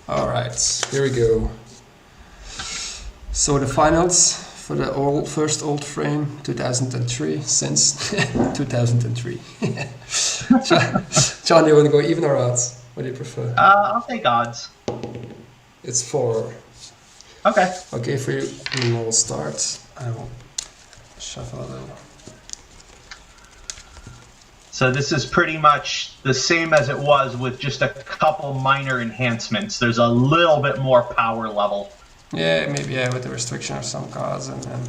All right, here we go. So the finals for the first Old Frame 2003 since 2003. John, you want to go even or odds? What do you prefer? I'll take odds. It's 4. Okay. Okay, for you, and we'll start. I will shuffle a little. So this is pretty much the same as it was with just a couple minor enhancements. There's a little bit more power level. Yeah, maybe with the restriction of some cards and then...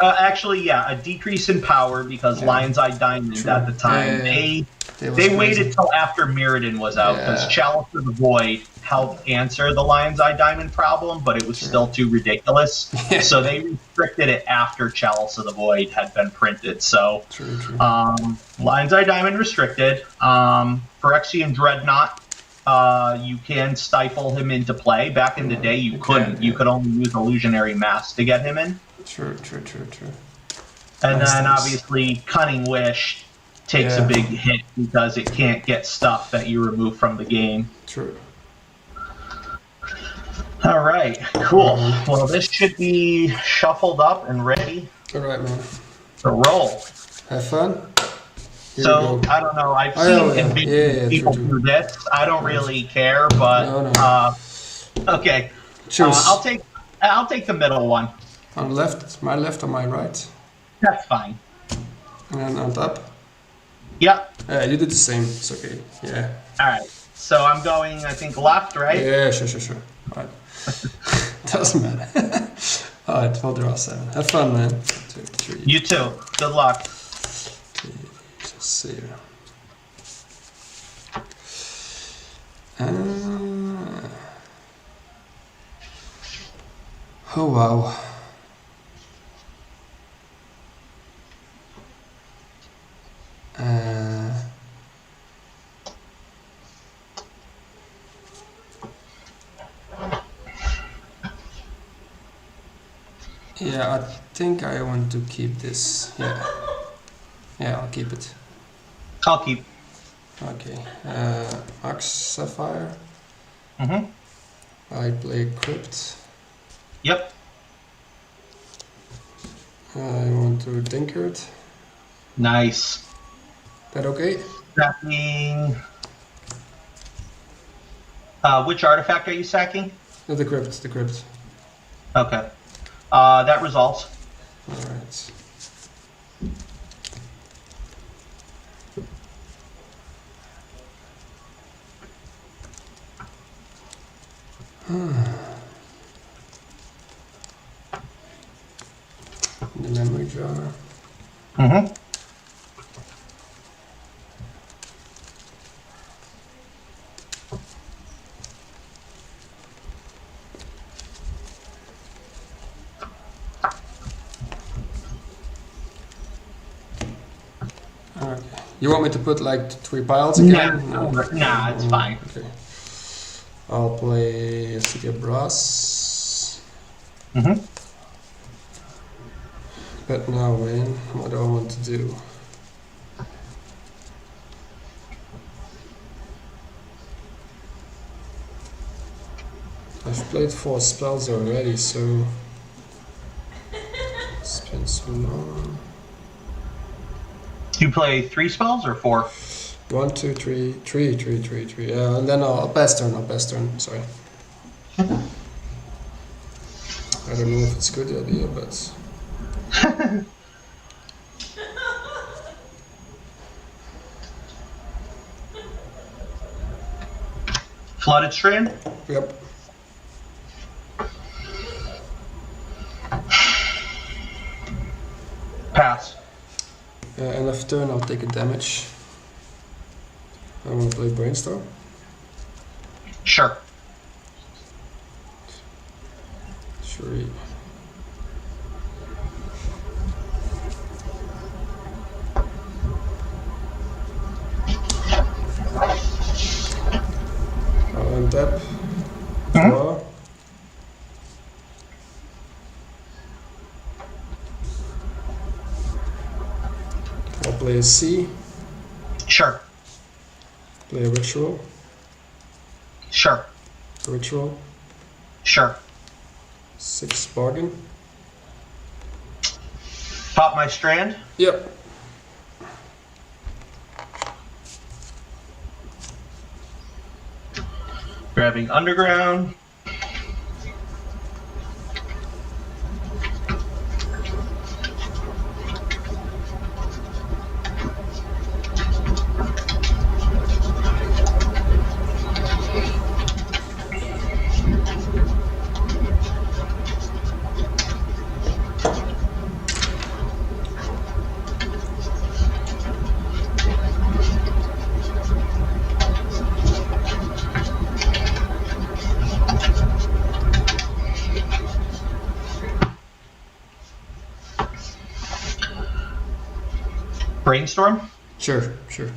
Actually, yeah, a decrease in power because Lion's Eye Diamond at the time, they waited till after Mirrodin was out because Chalice of the Void helped answer the Lion's Eye Diamond problem, but it was still too ridiculous. So they restricted it after Chalice of the Void had been printed. So Lion's Eye Diamond restricted. Phyrexian Dreadnought, you can stifle him into play. Back in the day, you couldn't. You could only use Illusionary Mask to get him in. True. And then obviously Cunning Wish takes a big hit because it can't get stuff that you remove from the game. True. All right, cool. Well, this should be shuffled up and ready. All right, man. To roll. Have fun. So I don't know. I've seen people do this. I don't really care, but okay. Choose. I'll take the middle one. On left, my left or my right? That's fine. And then on top? Yep. You did the same. It's okay. Yeah. All right. So I'm going, I think, left, right? Yeah, sure. All right. Doesn't matter. All right, we'll draw 7. Have fun, man. 2, 3. You too. Good luck. Let's see here. Oh, wow. Yeah, I think I want to keep this. Yeah, I'll keep it. I'll keep. Okay. Ox Sapphire. Mm-hmm. I play Crypt. Yep. I want to Tinker it. Nice. That okay? Sacking. Which artifact are you sacking? The Crypt. Okay. That resolves. Alright. The memory jar. Mm-hmm. Alright. You want me to put like 3 piles again? Nah, it's fine. Okay. I'll play City of Brass. Mm-hmm. But now, man, what do I want to do? I've played 4 spells already, so it's been so long. You play 3 spells or 4? 1, 2, 3, 3. Yeah, and then I'll pass turn. Sorry. I don't know if it's a good idea, but. Flooded Strand? Yep. Pass. End of turn, I'll take a damage. I want to play Brainstorm. Sure. 3. I'll untap. Draw. I'll play a C. Sure. Play a Ritual. Sure. Ritual. Sure. 6 bargain. Pop my Strand. Yep. Grabbing Underground. Brainstorm? Sure, sure.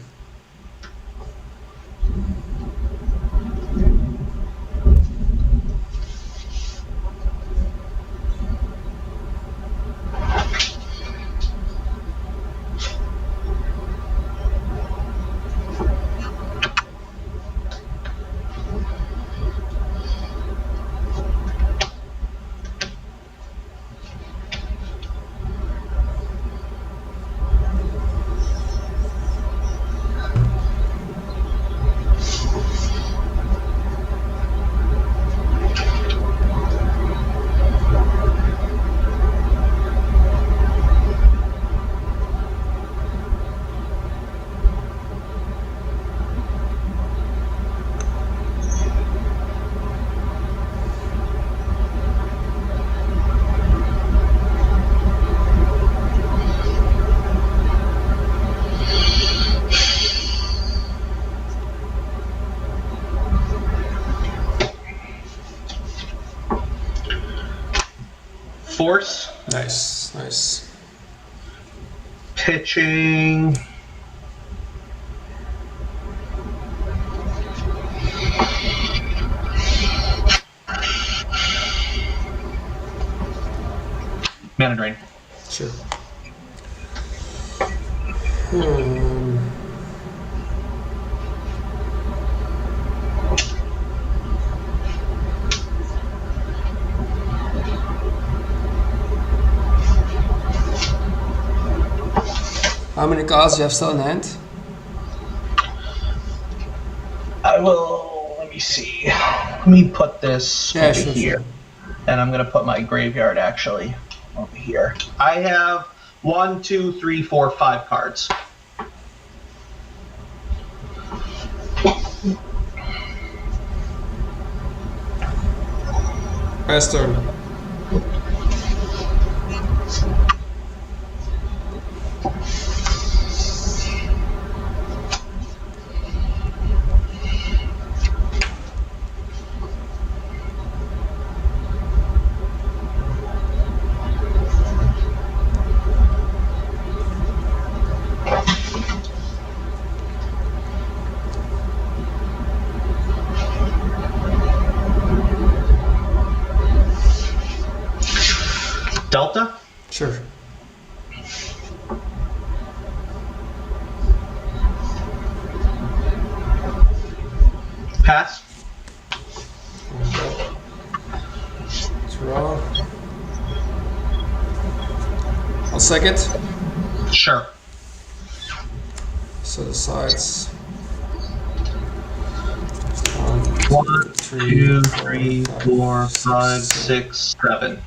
Force. Nice, nice. Pitching. Mana Drain. Sure. How many cards do you have still in hand? I will, let me see. Let me put this over sure, here. Sure. And I'm going to put my graveyard actually over here. I have 1, 2, 3, 4, 5 cards. Pass turn. Delta? Sure. Pass. Okay. Draw. I'll second. Sure. So the sides. 1, 2, 3, 4, 5, 6, 7.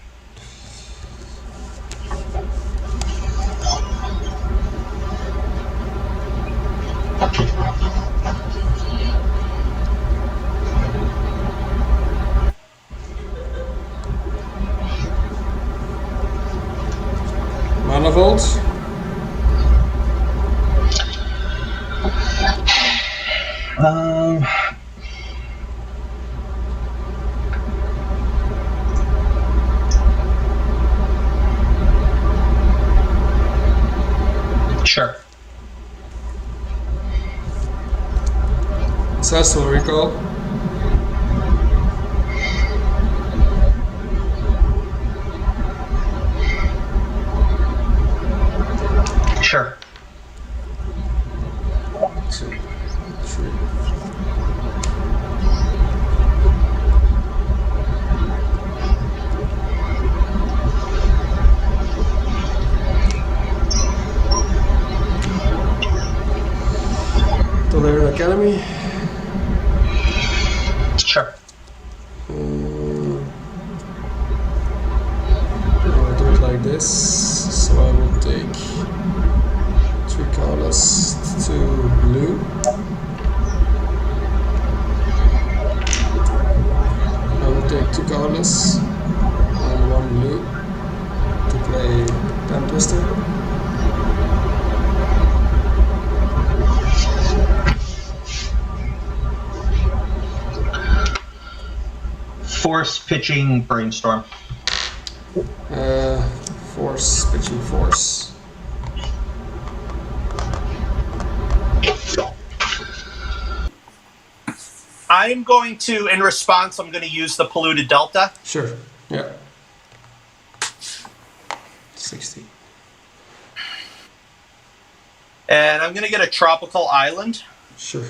Mana Vault. Sure. Successful recall. Sure. 1, 2, 3. Academy? Sure. I'll do it like this. So I will take 3 colors, 2 blue. I will take 2 colors and 1 blue to play Pen Twister. Force pitching brainstorm. Force pitching force. I'm going to, in response, I'm going to use the polluted delta. Sure. Yeah. 60. And I'm going to get a tropical island. Sure.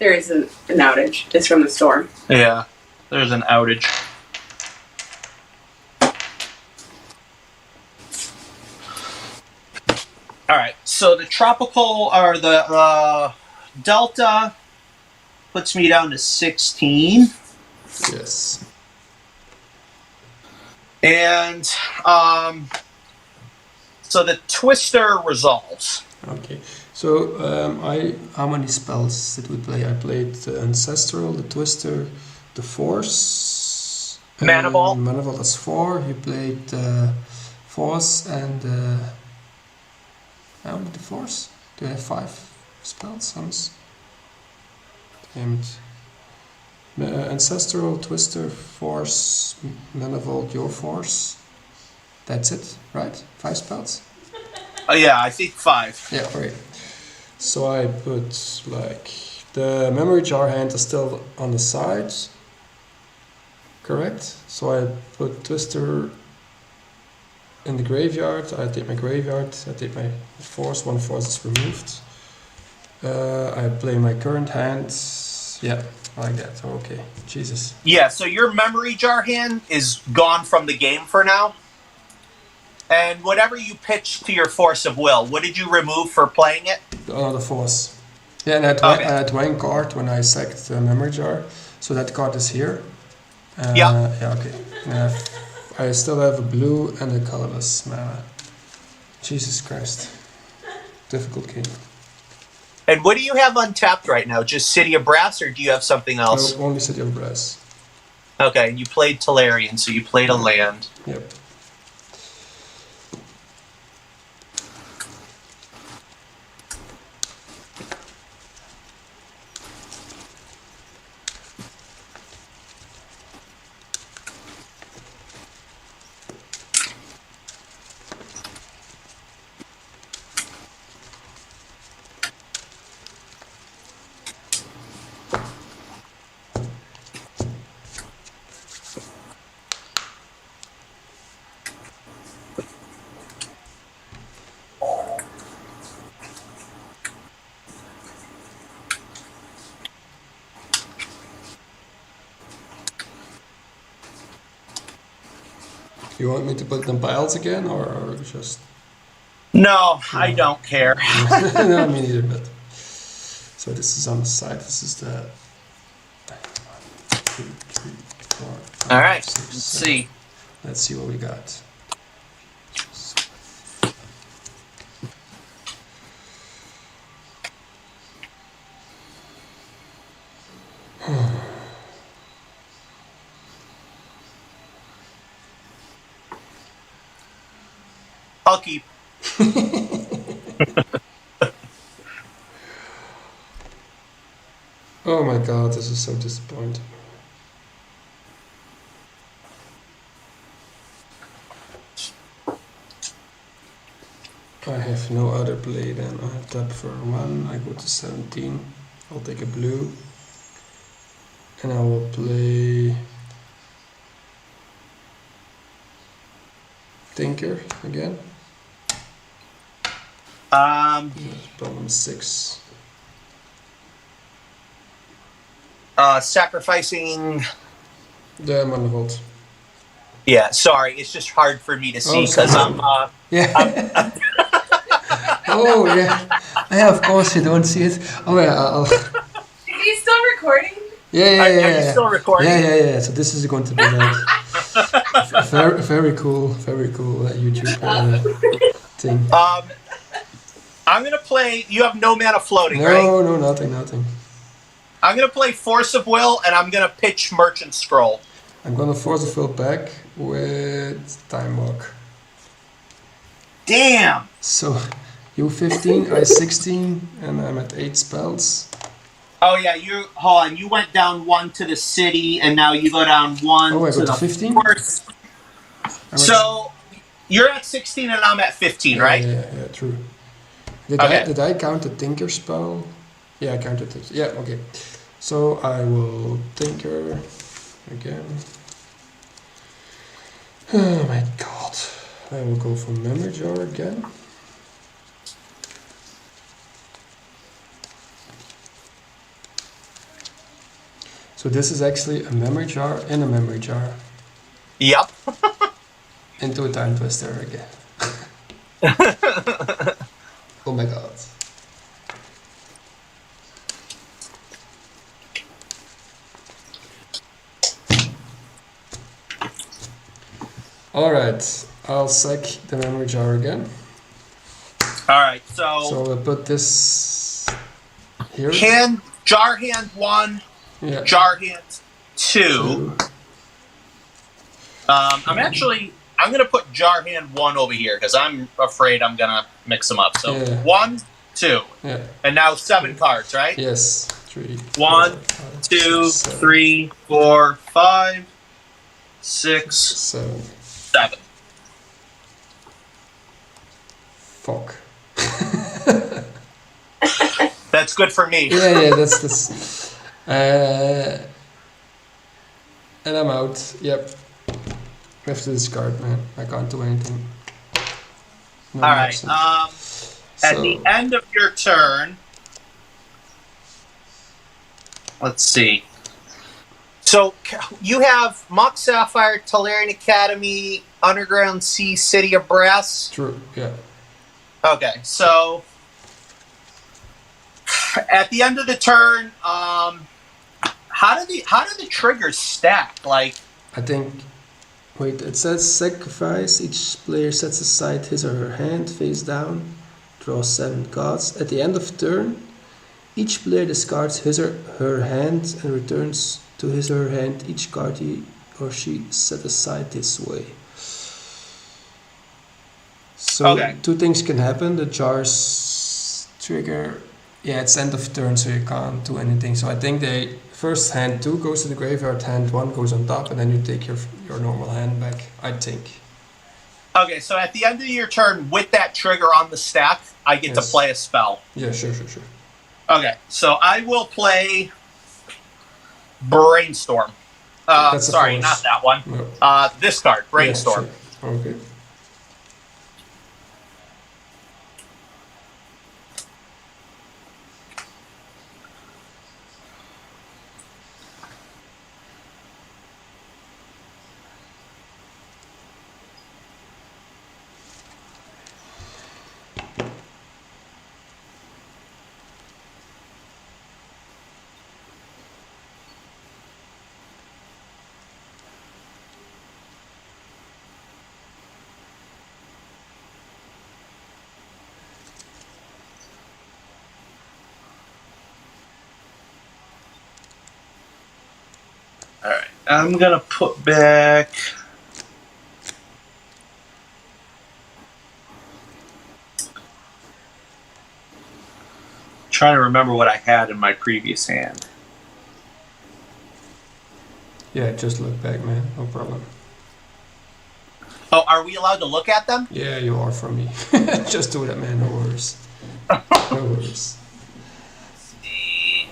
There is an outage. It's from the storm. Yeah, there's an outage. All right, so the tropical, or the delta puts me down to 16. Yes. And so the twister resolves. Okay. So how many spells did we play? I played the Ancestral, the Twister, the Force. Mana Ball. Mana Ball, that's 4. You played Force and how many the Force? Do you have 5 spells? Damn it. Ancestral, Twister, Force, Manifold, your Force. That's it, right? 5 spells? Yeah, I think 5. Yeah, right. So I put like the memory jar hand is still on the side, correct? So I put Twister in the graveyard. I take my graveyard. I take my force. 1 force is removed. I play my current hand. Yeah, like that. Okay, Jesus. Yeah, so your memory jar hand is gone from the game for now. And whatever you pitched to your force of will, what did you remove for playing it? Another force. Yeah, and I had one card when I sacked the memory jar. So that card is here. Yeah. Yeah, okay. I still have a blue and a colorless mana. Jesus Christ. Difficult game. And what do you have untapped right now? Just City of Brass, or do you have something else? No, only City of Brass. Okay, and you played Tolarian, so you played a land. Yep. You want me to put them piles again, or just? No, I don't care. No, me neither. But so this is on the side. This is the 1, 2, 3, 4, 5, All right, 6, let's 7. see. Let's see what we got. I'll keep. Oh my god, this is so disappointing. I have no other play then. I have tap for 1, I go to 17. I'll take a blue. And I will play Tinker again. Problem 6. Sacrificing Yeah, I'm on the vault. Yeah, sorry, it's just hard for me to see because I'm. Yeah. Oh yeah, of course you don't see it. Oh yeah, Are you still recording? Yeah. Are you still recording? Yeah. So this is going to be like very cool YouTube thing. I'm gonna play. You have no mana floating, right? No, nothing. I'm gonna play Force of Will, and I'm gonna pitch Merchant Scroll. I'm gonna force a fill back with Time Walk. Damn. So you 15, I 16, and I'm at 8 spells. Oh yeah, hold on. You went down 1 to the city, and now you go down 1 Oh, I to got the to 15? force. So you're at 16, and I'm at 15, right? Yeah, true. Did I count the Tinker spell? Yeah, I counted it. Yeah, okay. So I will Tinker again. Oh my god. I will go for Memory Jar again. So this is actually a Memory Jar in a Memory Jar. Yep. Into a Time Twister again. Oh my god. Alright, I'll sack the Memory Jar again. Alright, so we'll put this here. Jar hand 1, Yeah. Jar hand 2. I'm gonna put Jar hand 1 over here because I'm afraid I'm gonna mix them up. So 1, 2, and now 7 cards, right? Yes. 3, 1, 4, 5, 2, 6, 3, 4, 5, 6, 7. 7. Fuck. That's good for me. Yeah, that's and I'm out. Yep. I have to discard, man. I can't do anything. No Alright, at the end of your turn, let's see. So you have Mock Sapphire, Talarian Academy, Underground Sea, City of Brass. True, yeah. Okay, so at the end of the turn, how do the triggers stack? Like, I think. Wait, it says sacrifice. Each player sets aside his or her hand face down, draws 7 cards. At the end of turn, each player discards his or her hand and returns to his or her hand each card he or she set aside this way. So 2 things can happen. The jars trigger. Yeah, it's end of turn, so you can't do anything. So I think they first hand 2 goes to the graveyard, hand 1 goes on top, and then you take your normal hand back. I think. Okay, so at the end of your turn, with that trigger on the stack, I get to play a spell. Yeah, sure. Okay, so I will play Brainstorm. Sorry, not that one. No. This card, Brainstorm. Yeah, sure. Okay. Alright, I'm gonna put back... Trying to remember what I had in my previous hand. Yeah, just look back, man. No problem. Oh, are we allowed to look at them? Yeah, you are for me. Just do that, man. No worries. No worries.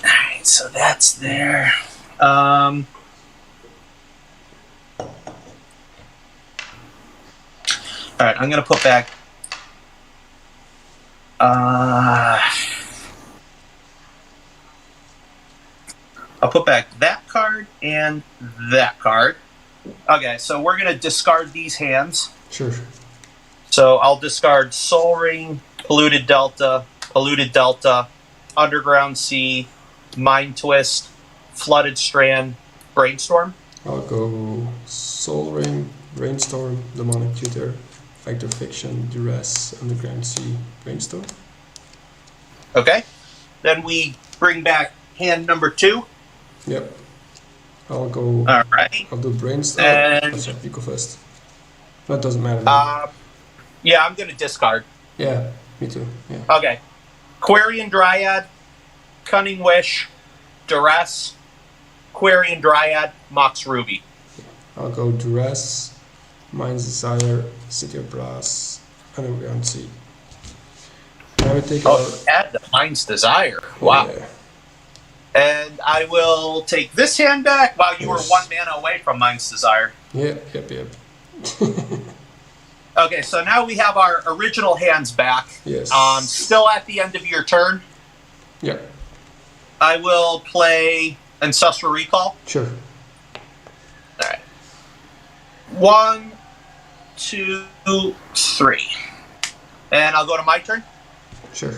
Alright, so that's there. Alright, I'm gonna put back... I'll put back that card. card and that card. Okay, so we're going to discard these hands. Sure. So I'll discard Soul Ring, Polluted Delta, Underground Sea, Mind Twist, Flooded Strand, Brainstorm. I'll go Soul Ring, Brainstorm, Demonic Tutor, Factor Fiction, Duress, Underground Sea, Brainstorm. Okay. Then we bring back hand number 2. Yep. I'll go. All right. I'll do Brainstorm. And Sorry, Pico first. That doesn't matter. yeah, I'm going to discard. Yeah, me too. Yeah. Okay. Quarian Dryad, Cunning Wish, Duress, Quarian Dryad, Mox Ruby. I'll go Duress, Mind's Desire, City of Brass, Underground Sea. Now we take our... add the Mind's Desire. Wow. Yeah. And I will take this hand back while you were 1 mana away from Mind's Desire. Yep. Okay, so now we have our original hands back. Yes. Still at the end of your turn. Yep. I will play Ancestral Recall. Sure. All right. 1, 2, 3. And I'll go to my turn. Sure.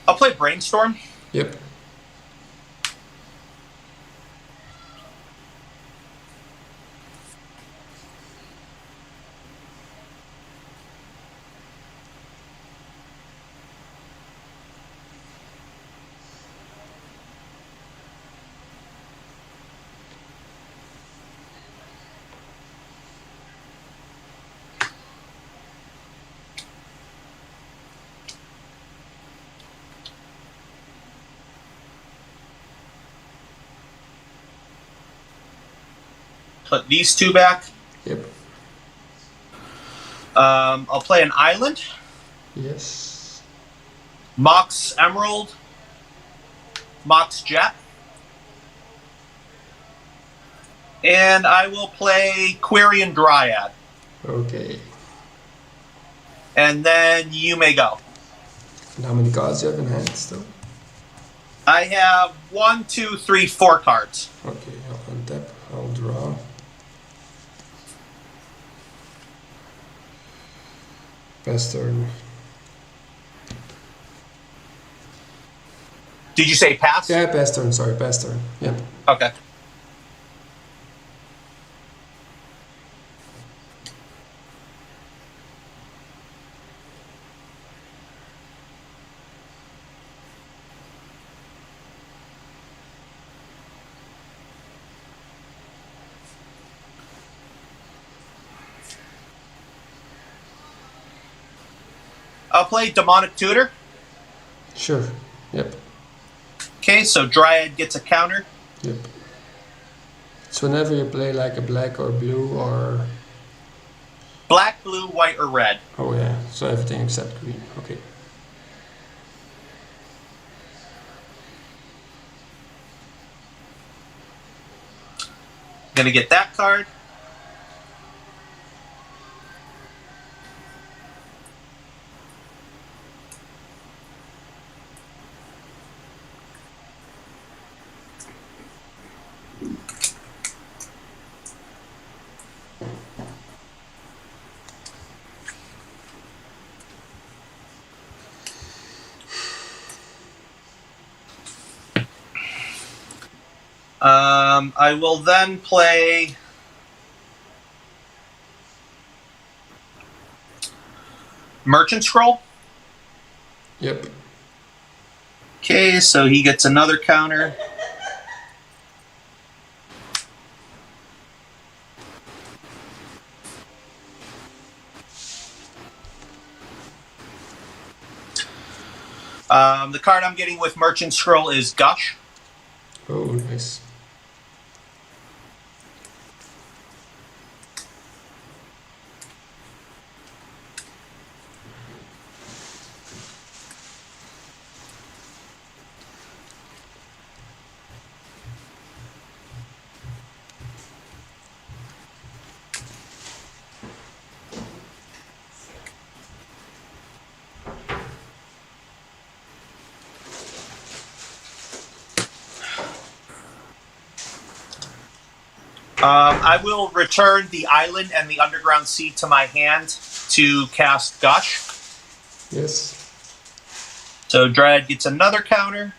I'll play Brainstorm. Yep. Put these 2 back. Yep. I'll play an Island. Yes. Mox Emerald. Mox Jet. And I will play Quarian Dryad. Okay. And then you may go. And how many cards do you have in hand still? I have 1, 2, 3, 4 cards. Okay, I'll untap, I'll draw. Pass turn. Did you say pass? Yeah, pass turn, sorry, pass turn. Yep. Okay. I'll play Demonic Tutor. Sure. Yep. Okay, so Dryad gets a counter. Yep. So whenever you play like a black or blue or... Black, blue, white, or red. Oh yeah, so everything except green. Okay. Gonna get that card. I will then play Merchant Scroll. Yep. Okay, so he gets another counter. The card I'm getting with Merchant Scroll is Gush. Oh, nice. I will return the island and the underground sea to my hand to cast Gush. Yes. So Dryad gets another counter.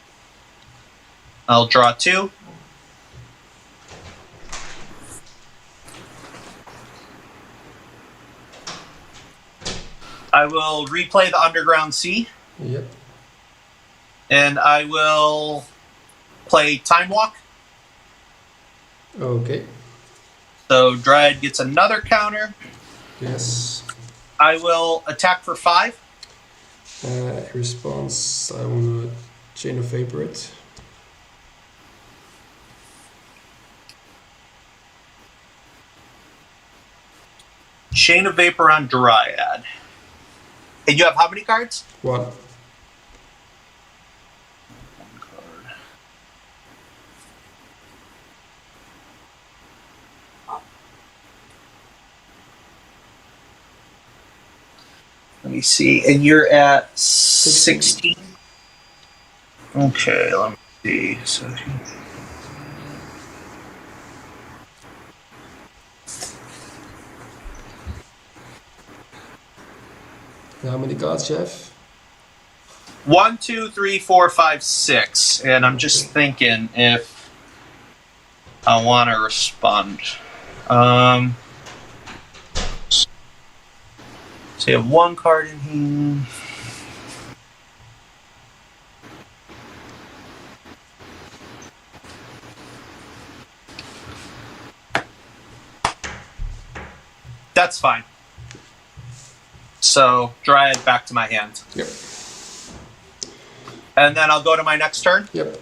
I'll draw 2. I will replay the underground sea. Yep. And I will play Time Walk. Okay. So Dryad gets another counter. Yes. I will attack for 5. Response, I want to Chain of Vapor it. Chain of Vapor on Dryad. And you have how many cards? 1. 1 card. Let me see. And you're at 16? Okay, let me see. So, how many cards you have? 1, 2, 3, 4, 5, 6. And I'm just thinking if I want to respond. So you have 1 card in here. That's fine. So Dryad back to my hand. Yep. And then I'll go to my next turn. Yep.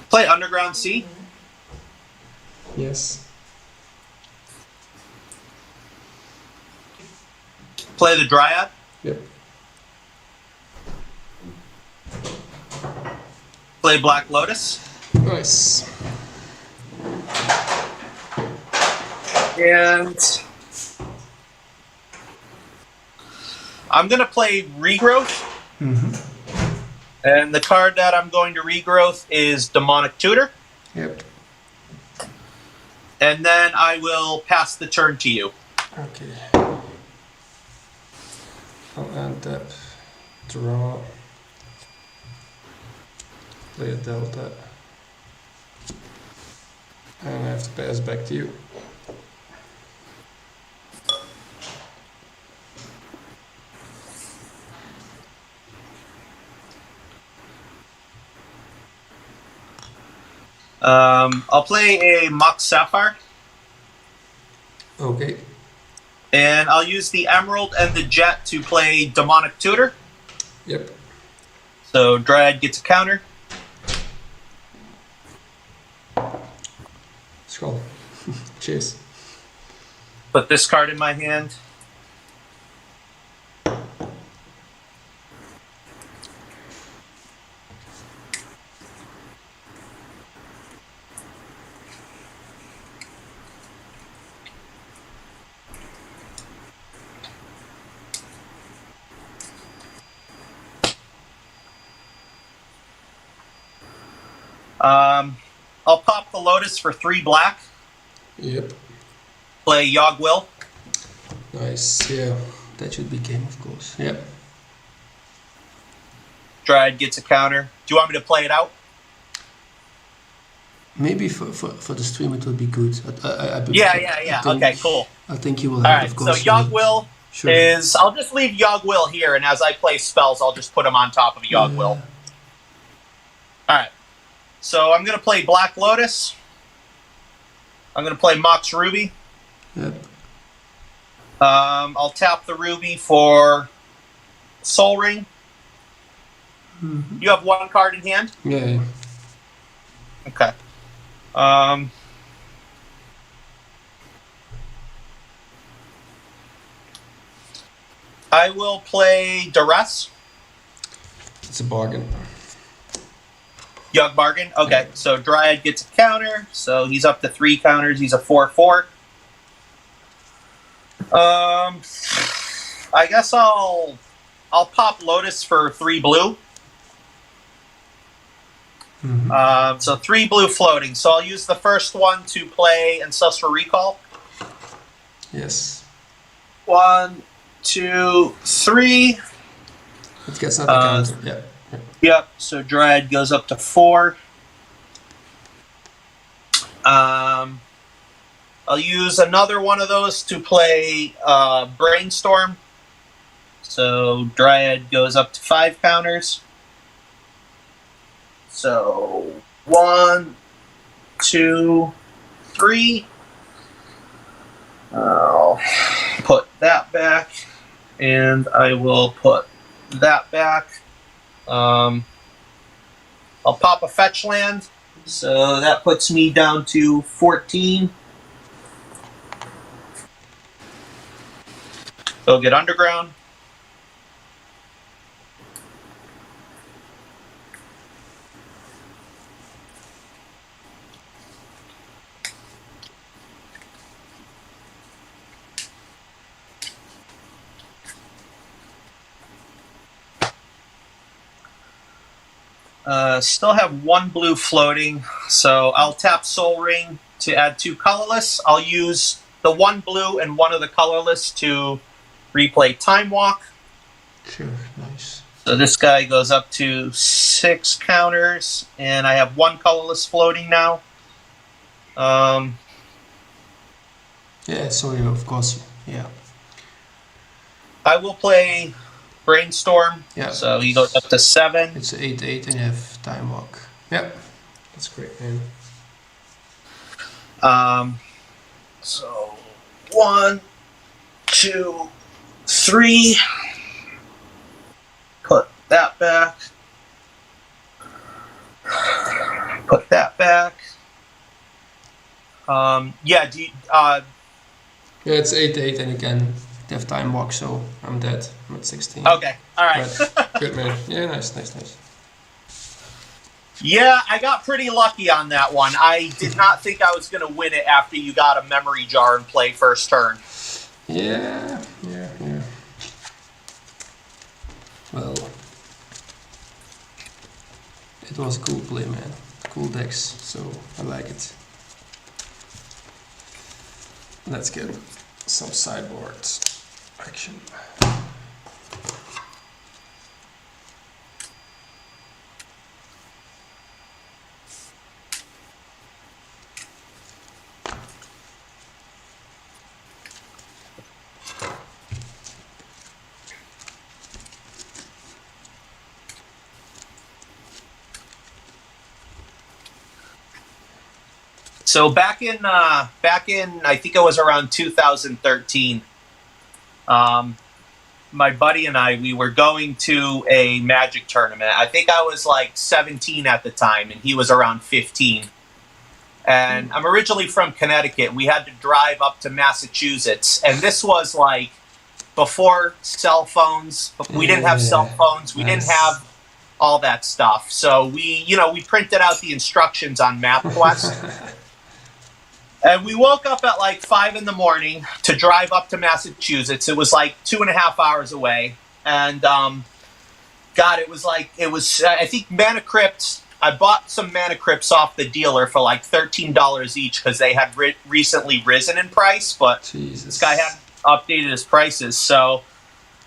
Play Underground Sea. Yes. Play the Dryad. Yep. Play Black Lotus. Nice. And I'm going to play Regrowth. Mm-hmm. And the card that I'm going to regrowth is Demonic Tutor. Yep. And then I will pass the turn to you. Okay. I'll untap, draw, play a Delta, and I have to pass back to you. I'll play a Mox Sapphire. Okay. And I'll use the Emerald and the Jet to play Demonic Tutor. Yep. So Dryad gets a counter. Skull. Cheers. Put this card in my hand. I'll pop the Lotus for 3 black. Yep. Play Yogg Will. Nice. Yeah. That should be game, of course. Yep. Dryad gets a counter. Do you want me to play it out? Maybe for the stream it will be good. Yeah. Okay, cool. I think you will All have, right, of course. so Yogg Will Sure. is... I'll just leave Yogg Will here, and as I play spells, I'll just put them on top of Yogg Will. All right. So I'm going to play Black Lotus. I'm going to play Mox Ruby. Yep. I'll tap the Ruby for Soul Ring. Mm-hmm. You have 1 card in hand? Yeah. Okay. I will play Duress. It's a bargain. Yug bargain. Okay, so Dryad gets a counter, so he's up to 3 counters. He's a 4/4. I guess I'll pop Lotus for 3 blue. Mm-hmm. So 3 blue floating. So I'll use the first one to play Ancestral Recall. Yes. 1, 2, 3. It gets another counter. Yeah. Yep. So Dryad goes up to 4. I'll use another one of those to play Brainstorm. So Dryad goes up to 5 counters. So 1, 2, 3. I'll put that back, and I will put that back. I'll pop a fetch land, so that puts me down to 14. Go get Underground. Still have 1 blue floating, so I'll tap Soul Ring to add 2 colorless. I'll use the 1 blue and 1 of the colorless to replay Time Walk. Sure, nice. So this guy goes up to 6 counters, and I have 1 colorless floating now. Yeah, sorry, of course. Yeah. I will play Brainstorm. Yeah. So he goes up to 7. It's 8/8 and you have Time Walk. Yep. That's great, man. So 1, 2, 3. Put that back. Put that back. Yeah. Do you, Yeah, it's 8/8 and again, they have Time Walk, so I'm dead. I'm at 16. Okay. All right. But good, man. Yeah, nice. Yeah, I got pretty lucky on that one. I did not think I was going to win it after you got a memory jar and play first turn. Yeah. Well, it was a cool play, man. Cool decks, so I like it. Let's get some sideboard action. So back in I think it was around 2013. My buddy and we were going to a Magic tournament. I think I was like 17 at the time, and he was around 15. And I'm originally from Connecticut. We had to drive up to Massachusetts, and this was like before cell phones. We didn't have cell phones. We didn't have all that stuff. So we printed out the instructions on MapQuest. And we woke up at like 5 in the morning to drive up to Massachusetts. It was like 2.5 hours away. And, God, it was I think Mana Crypts, I bought some Mana Crypts off the dealer for like $13 each because they had recently risen in price, but Jesus. This guy hadn't updated his prices. So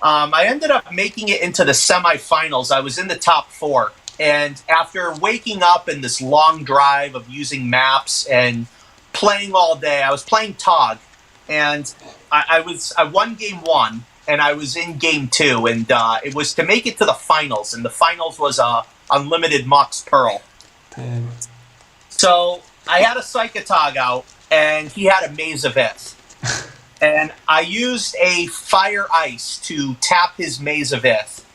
I ended up making it into the semifinals. I was in the top 4. And after waking up in this long drive of using maps and playing all day, I was playing Tog, and I won game 1, and I was in game 2, and it was to make it to the finals, and the finals was unlimited Mox Pearl. Damn. So I had a Psychotog out, and he had a Maze of Ith. And I used a Fire Ice to tap his Maze of Ith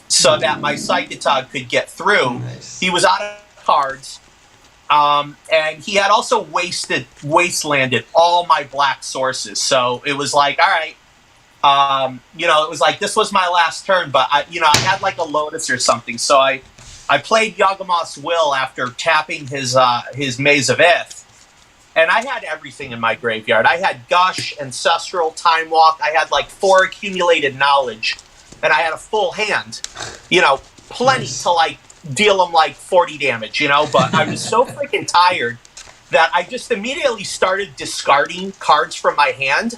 so that my Psychotog could get through. Nice. He was out of cards. And he had also wastelanded all my black sources. So it was like, all right, You know, it was like this was my last turn, but I had like a Lotus or something, so I played Yawgmoth's Will after tapping his Maze of Ith. And I had everything in my graveyard. I had Gush, Ancestral, Time Walk. I had like 4 accumulated knowledge. And I had a full hand. You know, plenty to like deal him like 40 damage, you know? But I was so freaking tired that I just immediately started discarding cards from my hand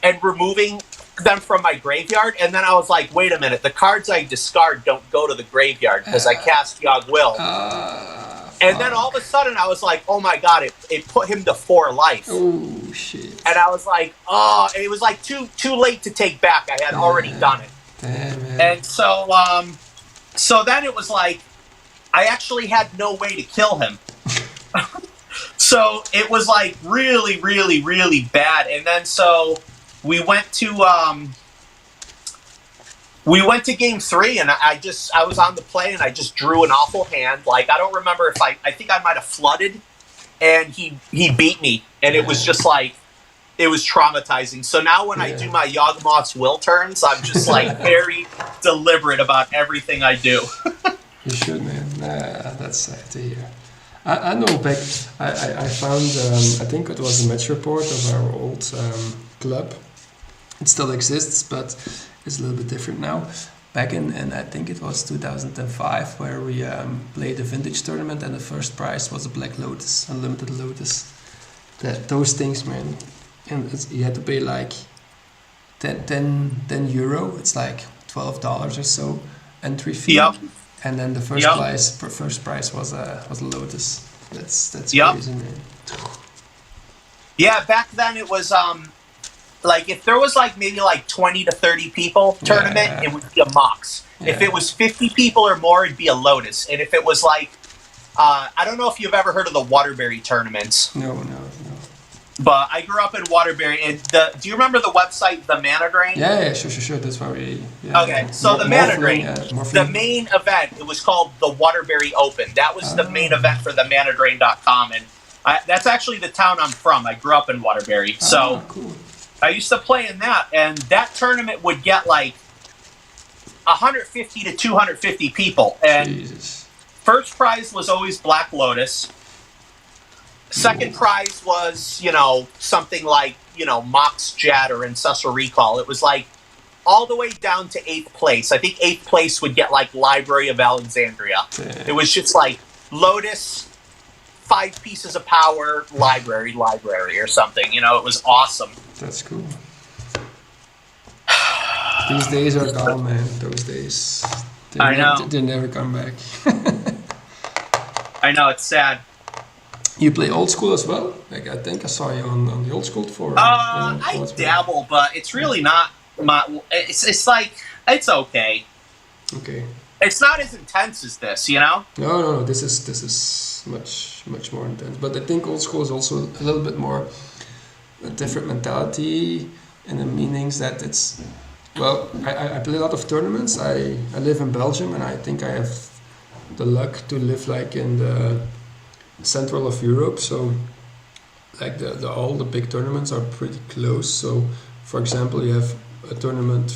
and removing them from my graveyard. And then I was like, wait a minute. The cards I discard don't go to the graveyard because I cast Yogg Will. And then all of a sudden, I was like, oh my god, it put him to 4 life. Oh, shit. And I was like, oh, it was like too late to take back. I had already done it. Damn, man. And so then it was like, I actually had no way to kill him. So it was like really, really, really bad. And then so we went to game 3, and I was on the play, and I just drew an awful hand. Like, I don't remember if I think I might have flooded, and he beat me, and it was just like, it was traumatizing. So now when I do my Yawgmoth's Will turns, I'm just like very deliberate about everything I do. You should, man. That's sad to hear. I know back, I found, I think it was a match report of our old club. It still exists, but it's a little bit different now. Back in I think it was 2005, where we played a vintage tournament, and the first prize was a Black Lotus, Unlimited Lotus. Those things, man. And you had to pay like 10 euro. It's like $12 or so entry fee. Yep. And then the first prize was a Lotus. That's crazy, man. Yeah, back then it was like if there was like maybe like 20 to 30 people tournament, it would be a Mox. If it was 50 people or more, it'd be a Lotus. And if it was like I don't know if you've ever heard of the Waterbury tournaments. No. But I grew up in Waterbury, and do you remember the website The Mana Drain? Yeah, sure. That's why we. Okay, so the Mana Drain, the main event, it was called the Waterbury Open. That was the main event for the ManaDrain.com, and that's actually the town I'm from. I grew up in Waterbury, so cool. I used to play in that, and that tournament would get like 150 to 250 people, and Jesus. First prize was always Black Lotus. Second prize was, something like, Mox Jet or Ancestral Recall. It was like all the way down to 8th place. I think 8th place would get like Library of Alexandria. Damn. It was just like Lotus, 5 pieces of power, library or something. It was awesome. That's cool. These days are gone, man. Those days. I know. They never come back. I know, it's sad. You play old school as well? Like, I think I saw you on the old school for. I dabble, but it's really not my. It's like it's okay. Okay. It's not as intense as this, No. This is much more intense. But I think old school is also a little bit more a different mentality, in the meanings that it's. Well, I play a lot of tournaments. I live in Belgium, and I think I have the luck to live like in the central of Europe, so like all the big tournaments are pretty close. So for example, you have a tournament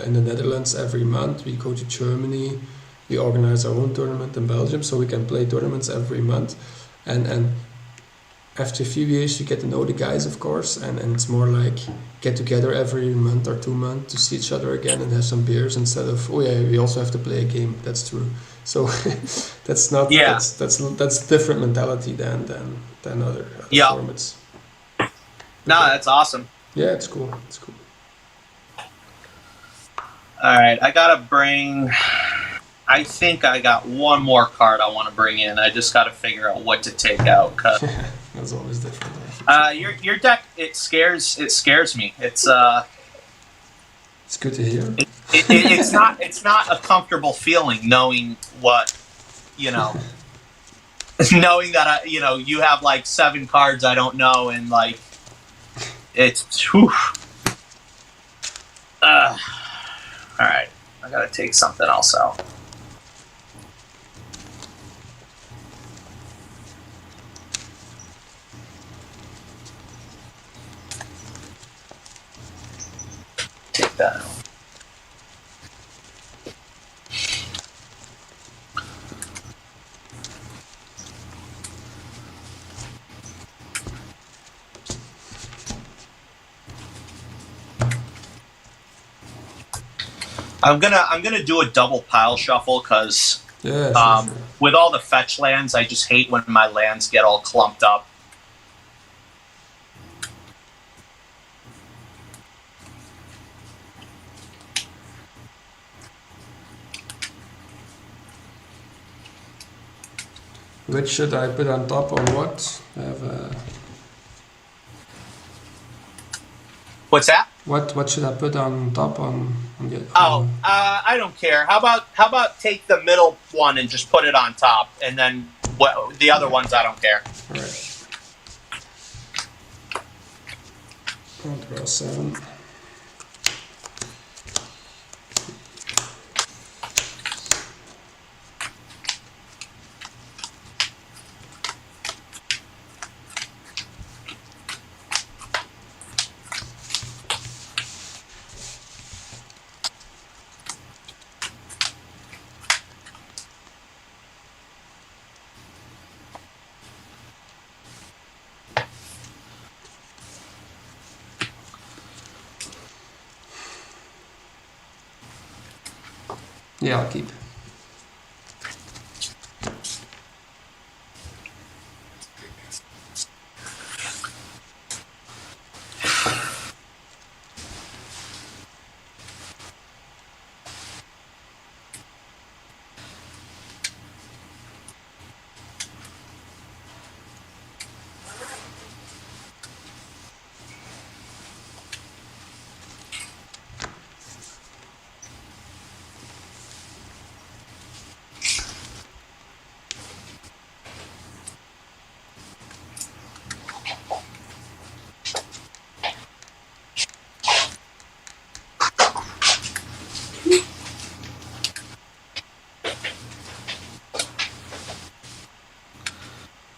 in the Netherlands every month. We go to Germany, we organize our own tournament in Belgium, so we can play tournaments every month, and after a few years you get to know the guys, of course, and it's more like get together every month or 2 months to see each other again and have some beers instead of we also have to play a game. That's true. So that's not that's different mentality than other formats. No, that's awesome. Yeah, it's cool. All right, I gotta bring. I think I got one more card I want to bring in. I just got to figure out what to take out. Cause that's always different. Your deck it scares me. It's good to hear. It's not a comfortable feeling knowing what knowing that you have like 7 cards I don't know, and like it's whew. All right, I gotta take something else out. take that out. I'm gonna do a double pile shuffle because with all the fetch lands, I just hate when my lands get all clumped up. Which should I put on top on what? I have a... What's that? What should I put on top on the? I don't care. How about take the middle one and just put it on top, and then the other ones I don't care. All right. I'll draw 7. Yeah, I'll keep.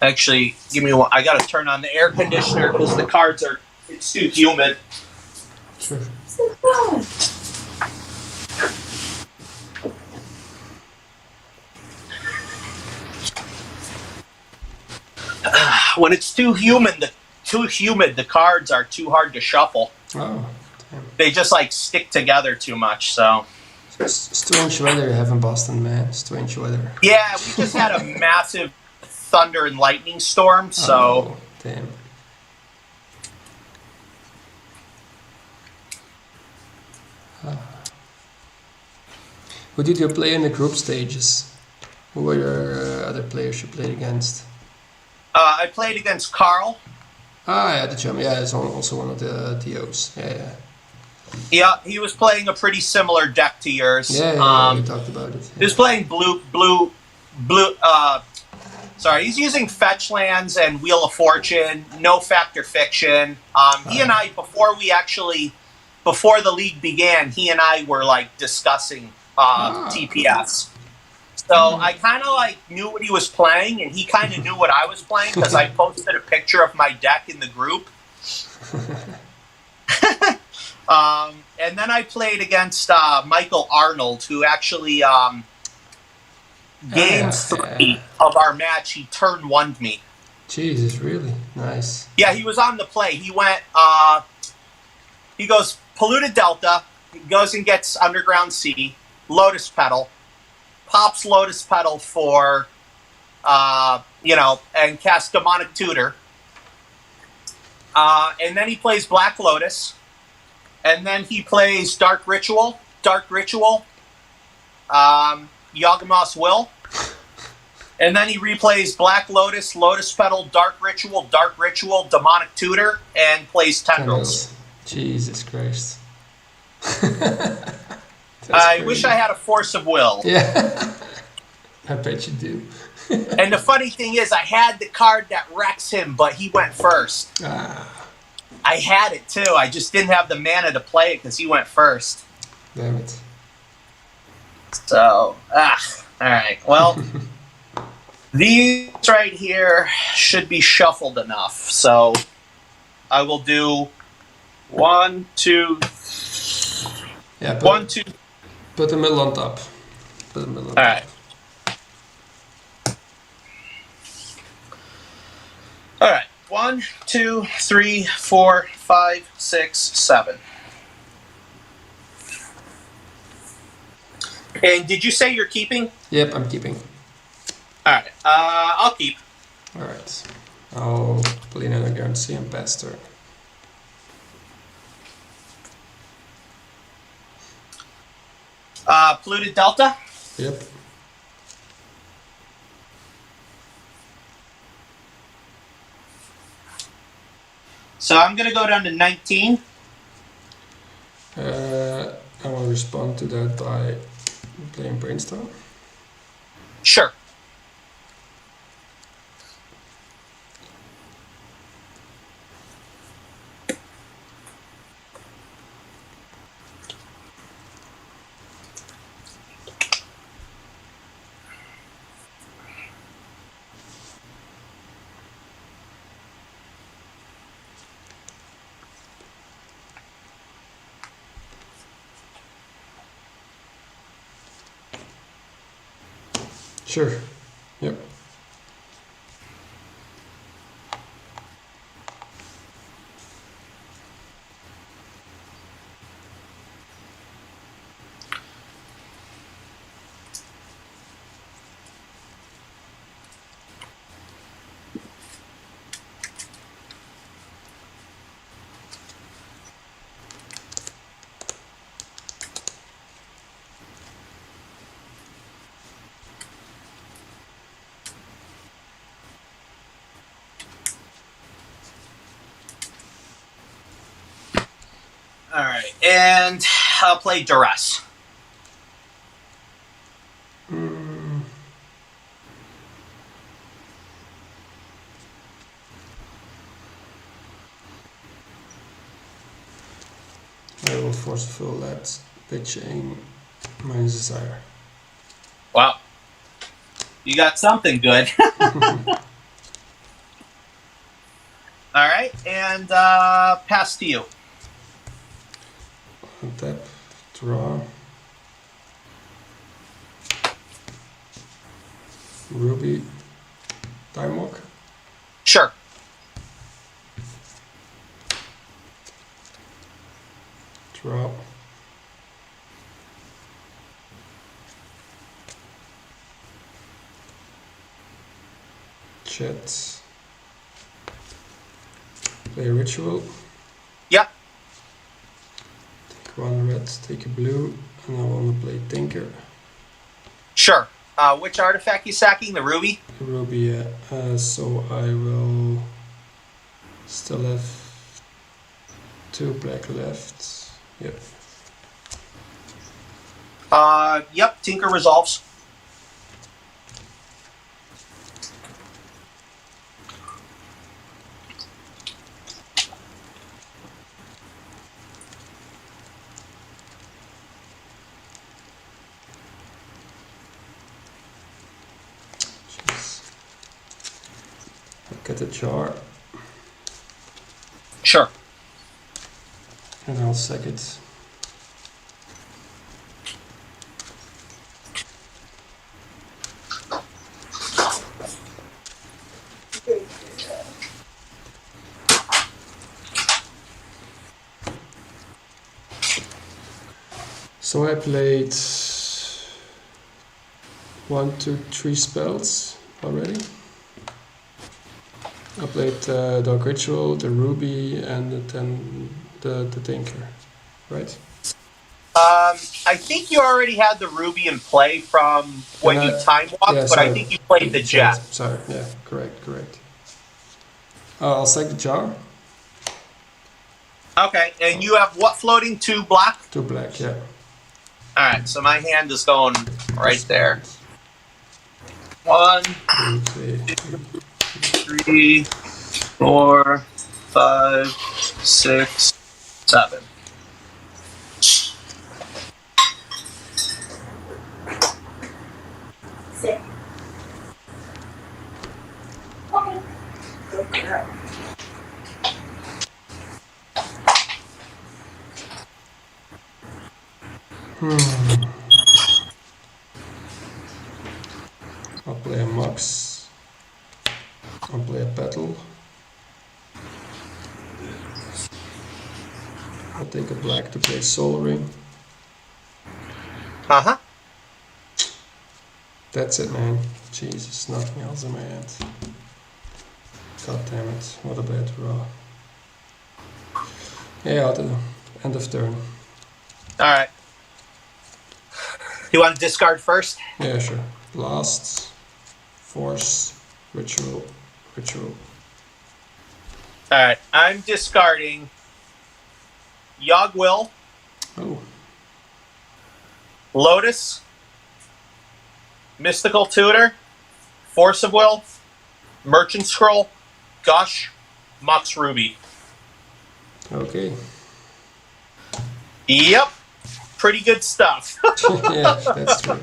Actually, give me one. I gotta turn on the air conditioner because the cards it's too humid. Sure. When it's too humid, the cards are too hard to shuffle. Oh, damn. They just like stick together too much. So. Strange weather you have in Boston, man. Strange weather. Yeah, we just had a massive thunder and lightning storm, so... Oh, damn. Who did you play in the group stages? Who were your other players you played against? I played against Carl. Ah, yeah, the German. Yeah, it's also one of the TOs. Yeah. Yeah, he was playing a pretty similar deck to yours. Yeah, we talked about it. Yeah. He was playing blue. Sorry, he's using fetch lands and Wheel of Fortune, no factor fiction. He and I, before the league began, he and I were like discussing TPS. So I kind of like knew what he was playing, and he kind of knew what I was playing because I posted a picture of my deck in the group. And then I played against Michael Arnold, who actually game 3 of our match, he turn 1'd me. Jesus, really? Nice. Yeah, he was on the play. He went, he goes Polluted Delta, he goes and gets Underground Sea, Lotus Petal, pops Lotus Petal for, and casts Demonic Tutor. And then he plays Black Lotus. And then he plays Dark Ritual, Yawgmoth's Will. And then he replays Black Lotus, Lotus Petal, Dark Ritual, Demonic Tutor, and plays Tendrils. Jesus Christ. I wish I had a Force of Will. Yeah. I bet you do. And the funny thing is, I had the card that wrecks him, but he went first. I had it too. I just didn't have the mana to play it because he went first. Damn it. So, alright. Well, these right here should be shuffled enough. So, I will do 1, 2, Yeah, put, 1, 2. Put the middle on top. Put the middle on top. Alright. Alright. 1, 2, 3, 4, 5, 6, 7. And did you say you're keeping? Yep, I'm keeping. Alright. I'll keep. Alright. I'll play another guarantee and pass turn. Polluted Delta? Yep. So I'm going to go down to 19. I will respond to that by playing Brainstorm. Sure. Sure. Yep. Alright. And I'll play Duress. I will forceful that pitching minus desire. Wow. You got something good. Alright. And pass to you. Tap, draw. Ruby, time walk. Sure. Draw. Chat. Play ritual. Yep. Take one red, take a blue, and I want to play Tinker. Sure. Which artifact you sacking? The Ruby? Ruby, yeah. So I will still have 2 black left. Yep. Yep. Tinker resolves. Jeez. I'll get a jar Sure. and I'll sack it. So I played 1, 2, 3 spells already. I played Dark Ritual, the Ruby, and then the Tinker, right? I think you already had the Ruby in play from when you time walked, yeah, but sorry. I think you played the Jet. Sorry, yeah, correct. I'll sack the jar. Okay, and you have what floating? 2 black? 2 black, yeah. Alright, so my hand is going right there. 1, 2, 3, 4, 5, 6, 7. I'll play a Mox. I'll play a Petal. I'll take a black to play Soul Ring. Uh-huh. That's it, man. Jesus, nothing else in my hand. God damn it, what a bad draw. Yeah, I'll do. End of turn. Alright. You want to discard first? Yeah, sure. Blast, Force, Ritual, Ritual. Alright, I'm discarding Yogg-Will, Oh, Lotus, Mystical Tutor, Force of Will, Merchant Scroll, Gush, Mox Ruby. okay. Yep. Pretty good stuff. Yeah, that's true.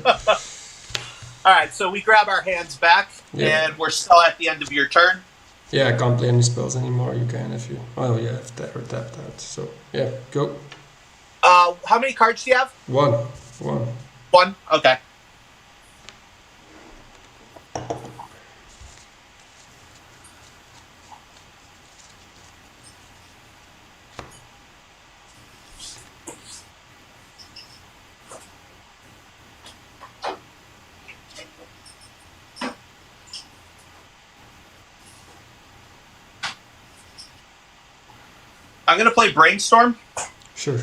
Alright, so we grab our hands back, Yeah. and we're still at the end of your turn. Yeah, I can't play any spells anymore. You can if you... Oh, yeah, if that or tapped out. So, yeah, go. How many cards do you have? One. One? Okay. I'm going to play Brainstorm. Sure.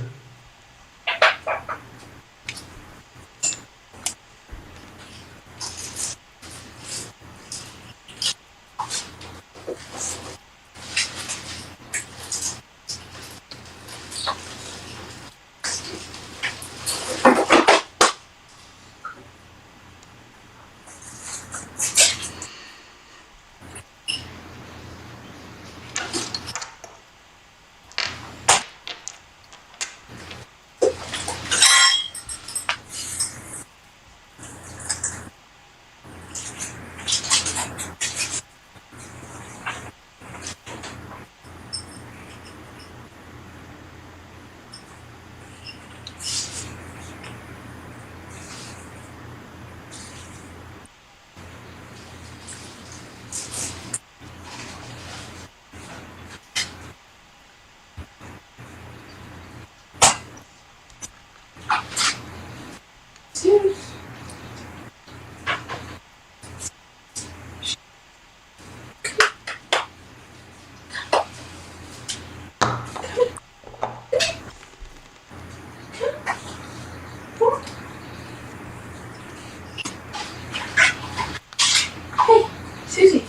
Susie.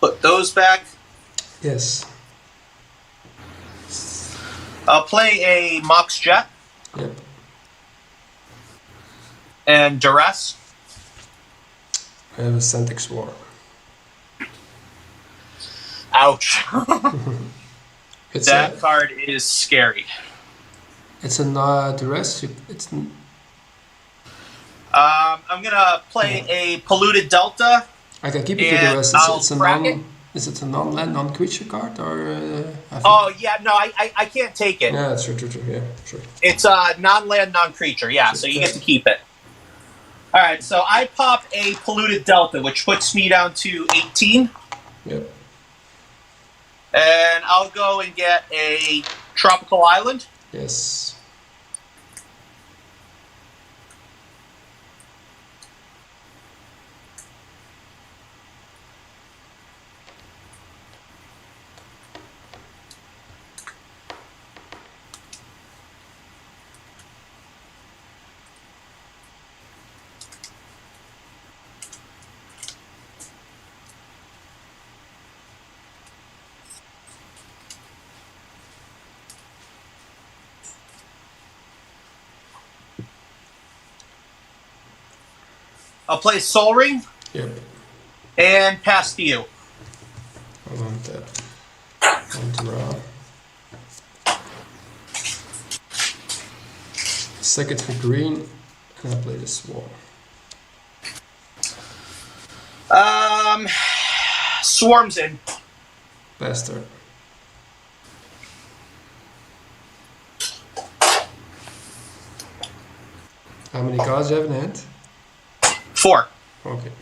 Put those back. Yes. I'll play a Mox Jet Yep. and Duress. I have a Centix War. Ouch. It's That card is scary. It's a duress. It's I'm gonna play a Polluted Delta. I can keep it to And duress. I'll It's a crack it. Is it a non-land, non-creature card or? I think- Oh yeah, no, I can't take it. Yeah, true. Yeah, sure. It's a non-land, non-creature. Yeah, so you get to keep it. All right, so I pop a Polluted Delta, which puts me down to 18, Yep. and I'll go and get a Tropical Island. Yes. I'll play Soul Ring. Yep. And pass to you. I want that. One draw. Second for green, and I play the Swarm. Swarm's in. Bastard. How many cards do you have in hand? 4. Okay.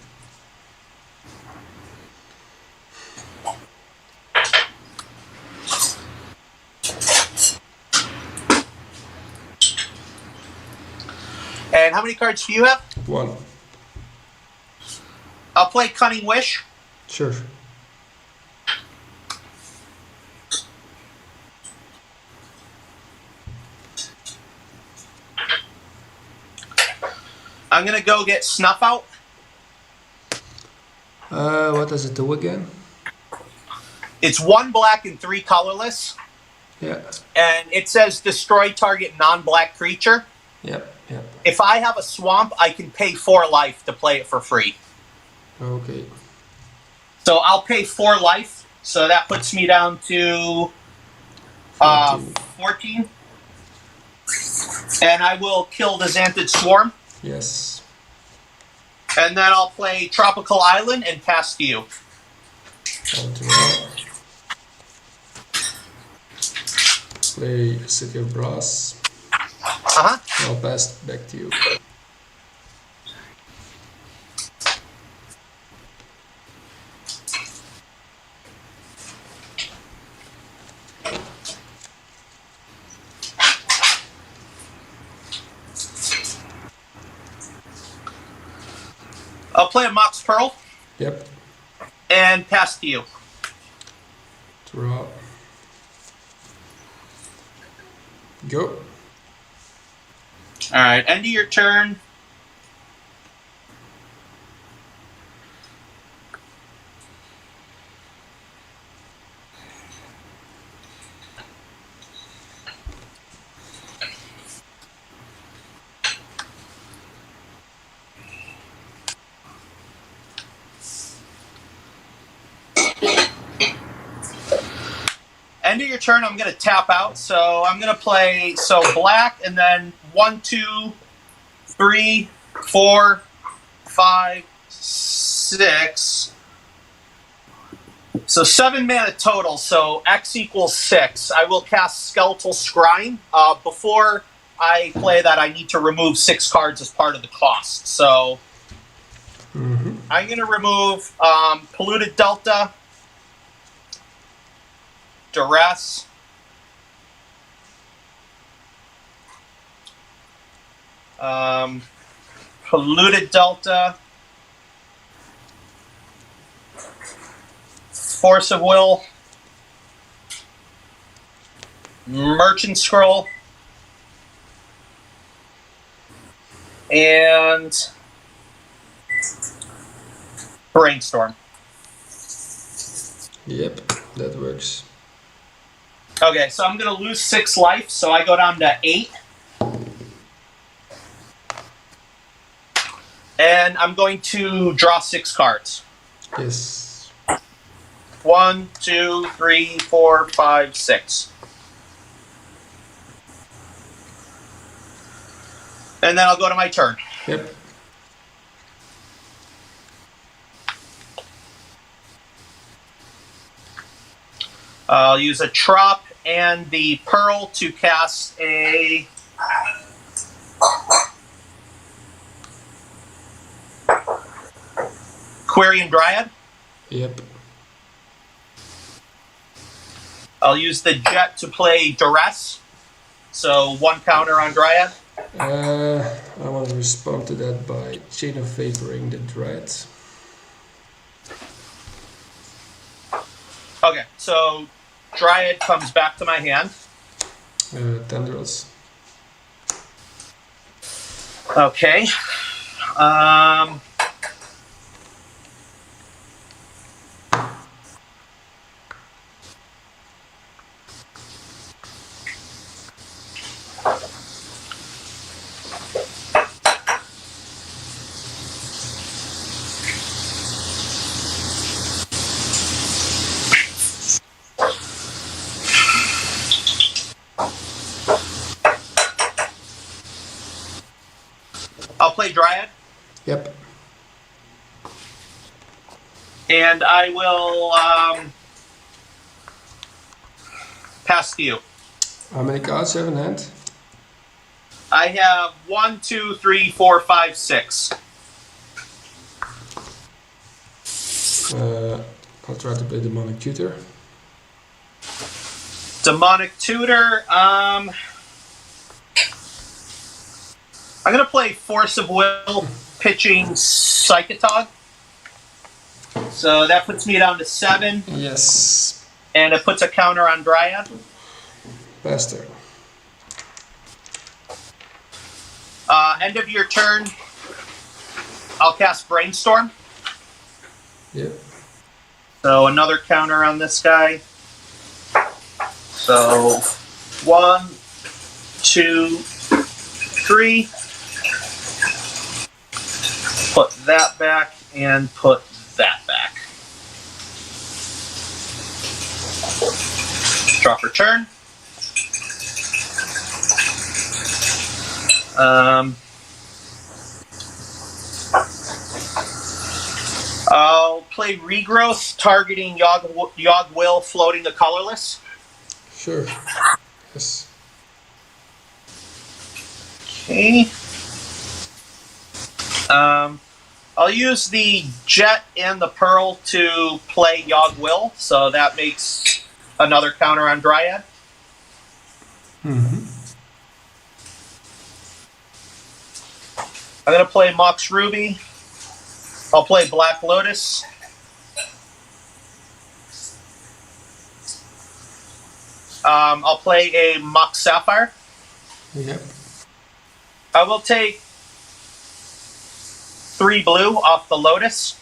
And how many cards do you have? 1. I'll play Cunning Wish. Sure. I'm going to go get Snuff Out. What does it do again? It's 1 black and 3 colorless. Yeah. And it says destroy target non-black creature. Yep. Yep. If I have a swamp, I can pay 4 life to play it for free. Okay. So I'll pay 4 life. So that puts me down to 14. And I will kill the Xanthid Swarm. Yes. And then I'll play Tropical Island and pass to you. One draw. Play City of Brass. Uh-huh. I'll pass back to you. I'll play a Mox Pearl Yep. and pass to you. Draw. Go. All right, end of your turn. End of your turn, I'm going to tap out. So I'm going to play black and then 1, 2, 3, 4, 5, 6. So 7 mana total. So X equals 6. I will cast Skeletal Scrying. Before I play that, I need to remove 6 cards as part of the cost. So I'm going to remove Polluted Delta, Duress, Polluted Delta, Force of Will, Merchant Scroll, and Brainstorm. Yep, that works. Okay, so I'm going to lose 6 life, so I go down to 8. And I'm going to draw 6 cards. Yes. 1, 2, 3, 4, 5, 6. And then I'll go to my turn. Yep. I'll use a Trop and the Pearl to cast a Quarian Dryad. Yep. I'll use the Jet to play Duress. So 1 counter on Dryad. I want to respond to that by Chain of Vaporing the Dread. Okay, so Dryad comes back to my hand. Tendrils. Okay. play Dryad. Yep. And I will pass to you. How many cards do you have in hand? I have 1, 2, 3, 4, 5, 6. I'll try to play Demonic Tutor. Demonic Tutor. I'm going to play Force of Will, pitching Psychotog. So that puts me down to 7. Yes. And it puts a counter on Dryad. Bastard. End of your turn, I'll cast Brainstorm. Yep. So another counter on this guy. So 1, 2, 3. Put that back and put that back. Draw for turn. I'll play Regrowth, targeting Yogg Will, floating the colorless. Sure. Yes. Okay. I'll use the Jet and the Pearl to play Yogg Will, so that makes another counter on Dryad. Mm-hmm. I'm going to play Mox Ruby. I'll play Black Lotus. I'll play a Mox Sapphire. Yep. I will take 3 blue off the Lotus.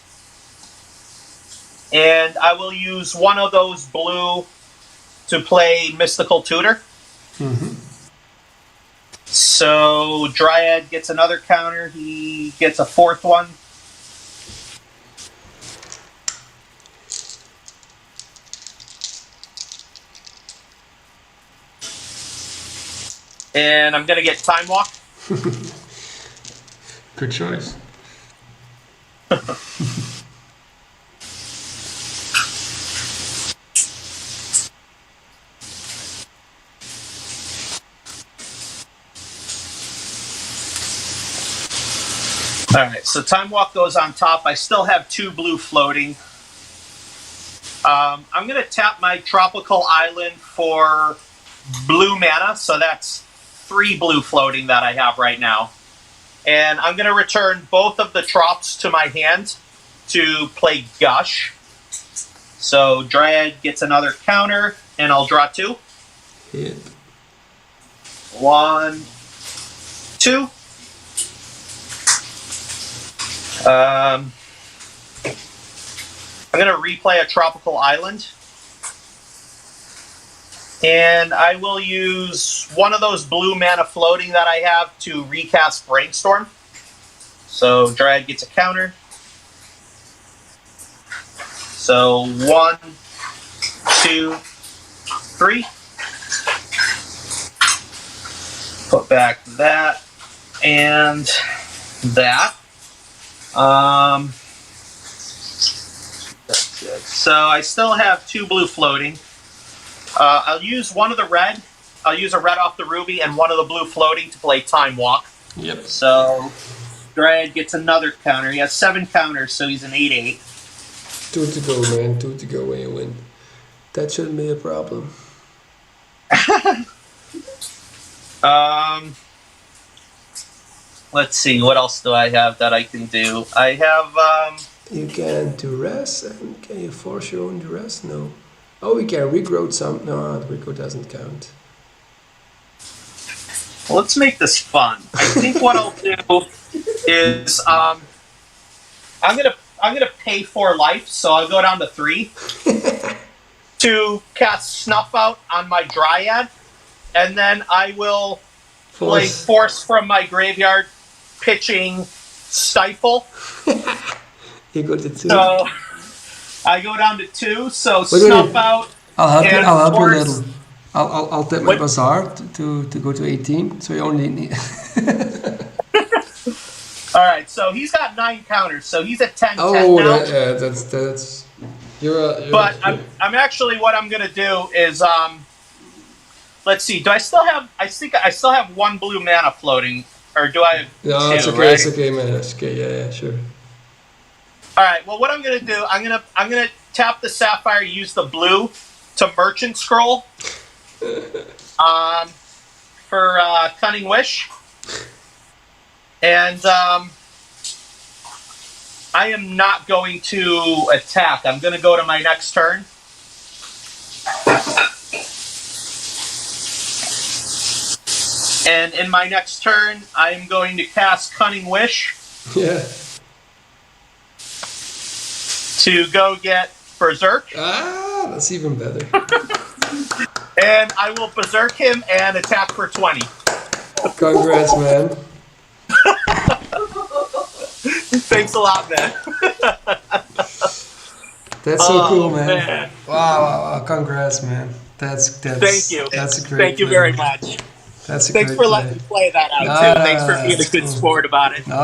And I will use one of those blue to play Mystical Tutor. Mm-hmm. So Dryad gets another counter. He gets a 4th one. And I'm going to get Time Walk. Good choice. Alright, so Time Walk goes on top. I still have 2 blue floating. I'm going to tap my Tropical Island for blue mana, so that's 3 blue floating that I have right now. And I'm going to return both of the Trops to my hand to play Gush. So Dryad gets another counter, and I'll draw 2. Yep. 1, 2. I'm going to replay a Tropical Island. And I will use one of those blue mana floating that I have to recast Brainstorm. So Dryad gets a counter. So 1, 2, 3. Put back that and that. That's it. So I still have 2 blue floating. I'll use one of the red. I'll use a red off the ruby and one of the blue floating to play Time Walk. Yep. So Dryad gets another counter. He has 7 counters, so he's an 8/8. 2 to go, man. 2 to go when you win. That shouldn't be a problem. Let's see. What else do I have that I can do? I have. You can duress, and can you force your own duress? No. Oh, we can regrow some. No, the regrow doesn't count. Let's make this fun. I think what I'll do is I'm gonna pay for life, so I'll go down to 3 to cast Snuff Out on my Dryad, and then I will play Force from my graveyard, pitching Stifle. You go to 2. So I go down to 2. So Snuff Out. I'll help you. I'll help you a Force. little. I'll tap my Bazaar to go to 18. So you only need. All right, so he's got 9 counters, so he's at 10-10 Oh, now. that's. You're But I'm actually what I'm gonna do is let's see. Do I still have? I think I still have 1 blue mana floating, or do I have 2? it's okay. Right? It's okay, man. It's okay. Yeah, sure. All right. Well, what I'm gonna do, I'm gonna tap the sapphire, use the blue to merchant scroll, for Cunning Wish, and I am not going to attack. I'm gonna go to my next turn. And in my next turn, I'm going to cast Cunning Wish. Yeah. To go get Berserk. Ah, that's even better. And I will Berserk him and attack for 20. Congrats, man. Thanks a lot, man. That's so cool, man. Man. Wow. Congrats, man. That's Thank you. That's a great. Thank you very much. That's a Thanks great for letting me play that out too. Thanks for being a good cool. sport about it. No.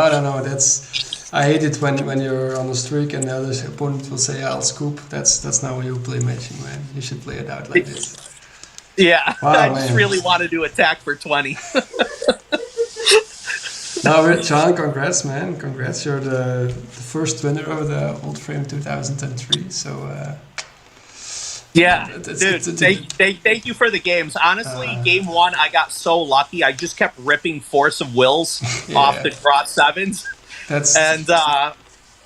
I hate it when you're on the streak and the other opponent will say, "I'll scoop." That's not how you play Magic, man. You should play it out like this. Yeah, Wow, I just man. really wanted to attack for 20. Now, John, congrats, man. Congrats. You're the first winner of the Old Frame 2003. So, yeah, dude, thank you for the games. Honestly, game 1, I got so lucky. I just kept ripping Force of Wills off the draw 7s.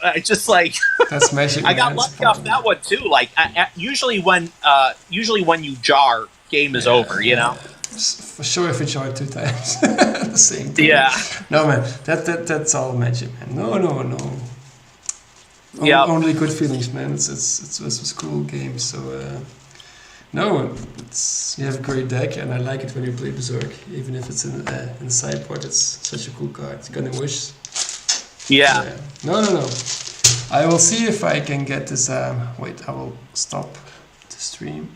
I just like that's Magic. I got lucky off that one too. Like usually when you jar, game is over. You know. For sure, if you jar 2 times at the same time. Yeah. No, man. That's all Magic, man. No. Yeah. Only good feelings, man. It was a cool game. So no, you have a great deck, and I like it when you play Berserk, even if it's in the sideboard. It's such a cool card. Cunning Wish. Yeah. No. I will see if I can get this. Wait, I will stop the stream.